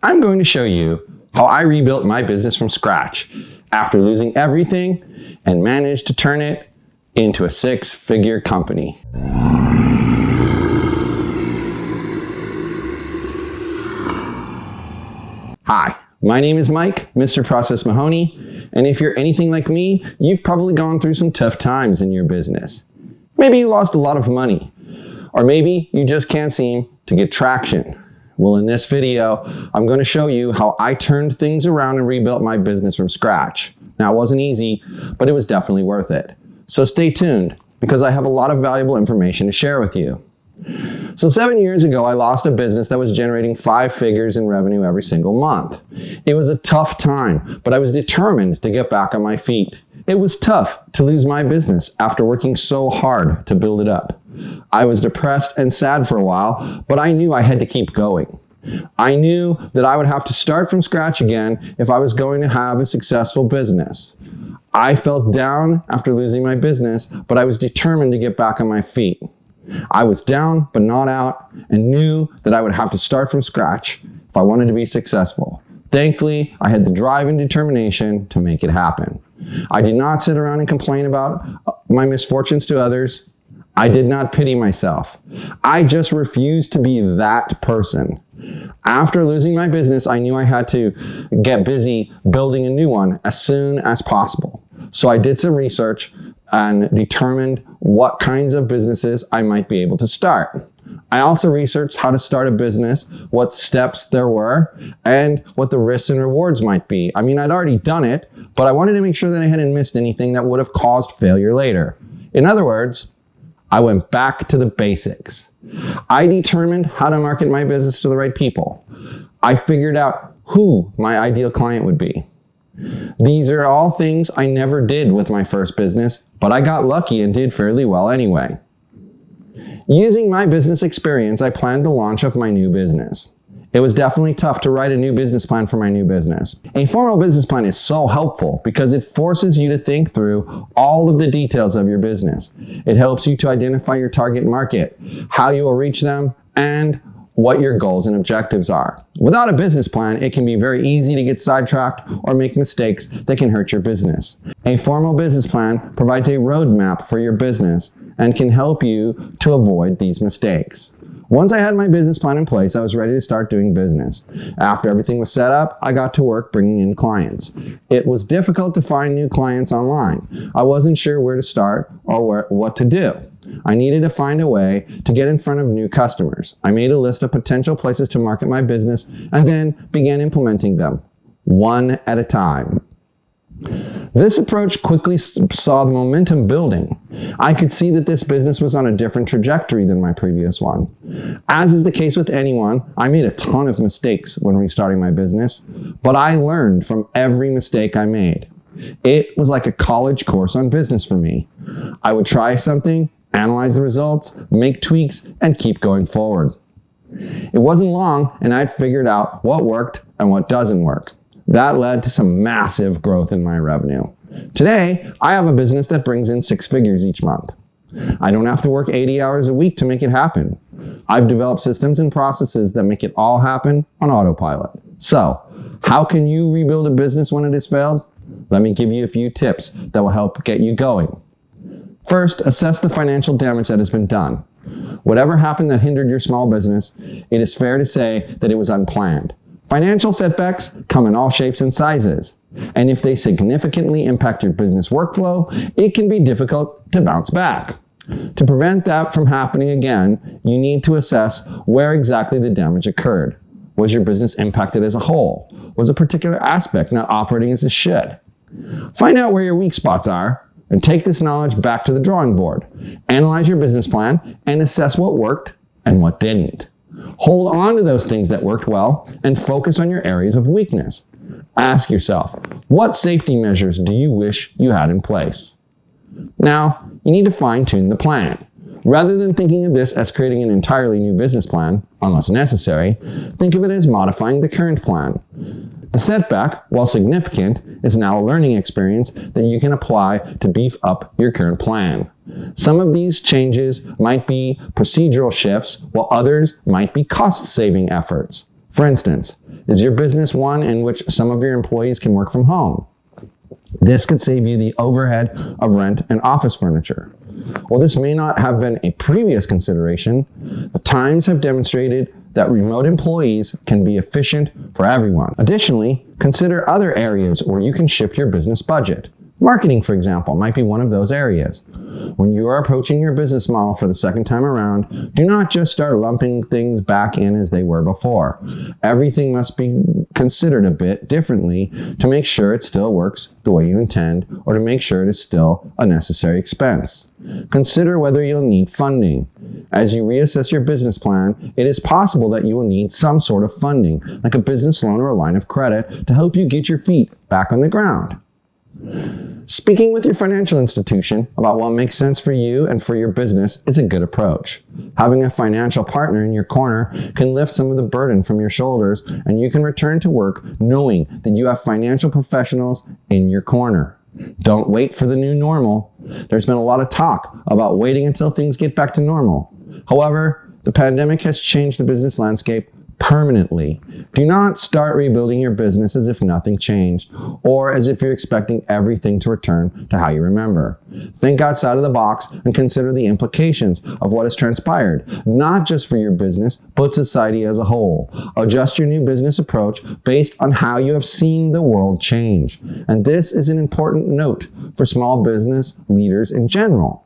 I'm going to show you how I rebuilt my business from scratch after losing everything and managed to turn it into a six-figure company. Hi, my name is Mike, Mr. Process Mahoney, and if you're anything like me, you've probably gone through some tough times in your business. Maybe you lost a lot of money, or maybe you just can't seem to get traction. Well, in this video, I'm going to show you how I turned things around and rebuilt my business from scratch. Now, it wasn't easy, but it was definitely worth it. So stay tuned, because I have a lot of valuable information to share with you. So 7 years ago, I lost a business that was generating 5 figures in revenue every single month. It was a tough time, but I was determined to get back on my feet. It was tough to lose my business after working so hard to build it up. I was depressed and sad for a while, but I knew I had to keep going. I knew that I would have to start from scratch again if I was going to have a successful business. I felt down after losing my business, but I was determined to get back on my feet. I was down but not out and knew that I would have to start from scratch if I wanted to be successful. Thankfully, I had the drive and determination to make it happen. I did not sit around and complain about my misfortunes to others. I did not pity myself. I just refused to be that person. After losing my business, I knew I had to get busy building a new one as soon as possible. So I did some research and determined what kinds of businesses I might be able to start. I also researched how to start a business, what steps there were, and what the risks and rewards might be. I mean, I'd already done it, but I wanted to make sure that I hadn't missed anything that would have caused failure later. In other words, I went back to the basics. I determined how to market my business to the right people. I figured out who my ideal client would be. These are all things I never did with my first business, but I got lucky and did fairly well anyway. Using my business experience, I planned the launch of my new business. It was definitely tough to write a new business plan for my new business. A formal business plan is so helpful because it forces you to think through all of the details of your business. It helps you to identify your target market, how you will reach them, and what your goals and objectives are. Without a business plan, it can be very easy to get sidetracked or make mistakes that can hurt your business. A formal business plan provides a roadmap for your business and can help you to avoid these mistakes. Once I had my business plan in place, I was ready to start doing business. After everything was set up, I got to work bringing in clients. It was difficult to find new clients online. I wasn't sure where to start or what to do. I needed to find a way to get in front of new customers. I made a list of potential places to market my business and then began implementing them, one at a time. This approach quickly saw the momentum building. I could see that this business was on a different trajectory than my previous one. As is the case with anyone, I made a ton of mistakes when restarting my business, but I learned from every mistake I made. It was like a college course on business for me. I would try something, analyze the results, make tweaks, and keep going forward. It wasn't long, and I'd figured out what worked and what doesn't work. That led to some massive growth in my revenue. Today, I have a business that brings in 6 figures each month. I don't have to work 80 hours a week to make it happen. I've developed systems and processes that make it all happen on autopilot. So, how can you rebuild a business when it has failed? Let me give you a few tips that will help get you going. First, assess the financial damage that has been done. Whatever happened that hindered your small business, it is fair to say that it was unplanned. Financial setbacks come in all shapes and sizes, and if they significantly impact your business workflow, it can be difficult to bounce back. To prevent that from happening again, you need to assess where exactly the damage occurred. Was your business impacted as a whole? Was a particular aspect not operating as it should? Find out where your weak spots are and take this knowledge back to the drawing board. Analyze your business plan and assess what worked and what didn't. Hold on to those things that worked well and focus on your areas of weakness. Ask yourself, what safety measures do you wish you had in place? Now, you need to fine-tune the plan. Rather than thinking of this as creating an entirely new business plan, unless necessary, think of it as modifying the current plan. The setback, while significant, is now a learning experience that you can apply to beef up your current plan. Some of these changes might be procedural shifts, while others might be cost-saving efforts. For instance, Is your business one in which some of your employees can work from home? This could save you the overhead of rent and office furniture. While this may not have been a previous consideration, the times have demonstrated that remote employees can be efficient for everyone. Additionally, consider other areas where you can shift your business budget. Marketing, for example, might be one of those areas. When you are approaching your business model for the second time around, do not just start lumping things back in as they were before. Everything must be considered a bit differently to make sure it still works the way you intend, or to make sure it is still a necessary expense. Consider whether you'll need funding. As you reassess your business plan, it is possible that you will need some sort of funding, like a business loan or a line of credit, to help you get your feet back on the ground. Speaking with your financial institution about what makes sense for you and for your business is a good approach. Having a financial partner in your corner can lift some of the burden from your shoulders, and you can return to work knowing that you have financial professionals in your corner. Don't wait for the new normal. There's been a lot of talk about waiting until things get back to normal. However, the pandemic has changed the business landscape permanently. Do not start rebuilding your business as if nothing changed, or as if you're expecting everything to return to how you remember. Think outside of the box and consider the implications of what has transpired, not just for your business, but society as a whole. Adjust your new business approach based on how you have seen the world change. And this is an important note for small business leaders in general.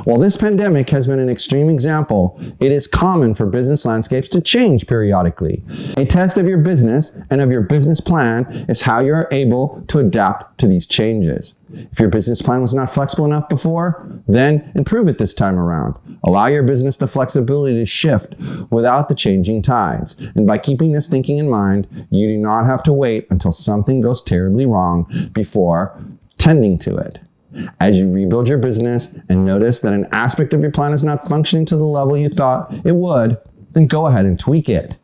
While this pandemic has been an extreme example, it is common for business landscapes to change periodically. A test of your business and of your business plan is how you are able to adapt to these changes. If your business plan was not flexible enough before, then improve it this time around. Allow your business the flexibility to shift without the changing tides. And by keeping this thinking in mind, you do not have to wait until something goes terribly wrong before tending to it. As you rebuild your business and notice that an aspect of your plan is not functioning to the level you thought it would, then go ahead and tweak it.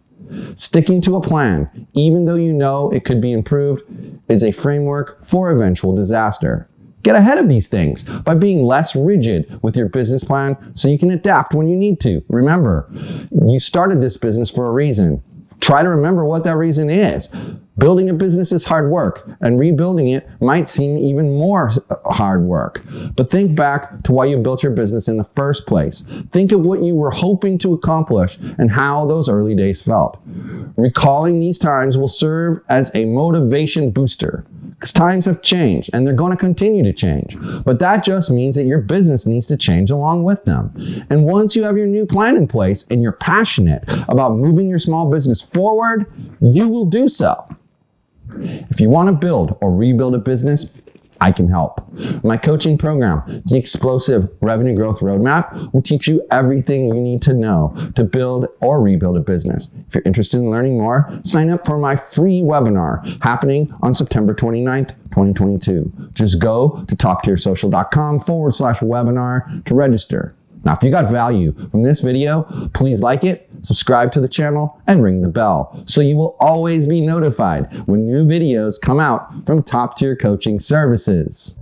Sticking to a plan, even though you know it could be improved, is a framework for eventual disaster. Get ahead of these things by being less rigid with your business plan so you can adapt when you need to. Remember, you started this business for a reason. Try to remember what that reason is. Building a business is hard work, and rebuilding it might seem even more hard work. But think back to why you built your business in the first place. Think of what you were hoping to accomplish and how those early days felt. Recalling these times will serve as a motivation booster, because times have changed and they're going to continue to change. But that just means that your business needs to change along with them. And once you have your new plan in place and you're passionate about moving your small business forward, you will do so. If you want to build or rebuild a business, I can help. My coaching program, The Explosive Revenue Growth Roadmap, will teach you everything you need to know to build or rebuild a business. If you're interested in learning more, sign up for my free webinar happening on September 29th, 2022. Just go to talktoyoursocial.com/webinar to register. Now, if you got value from this video, please like it, subscribe to the channel, and ring the bell so you will always be notified when new videos come out from Top Tier Coaching Services.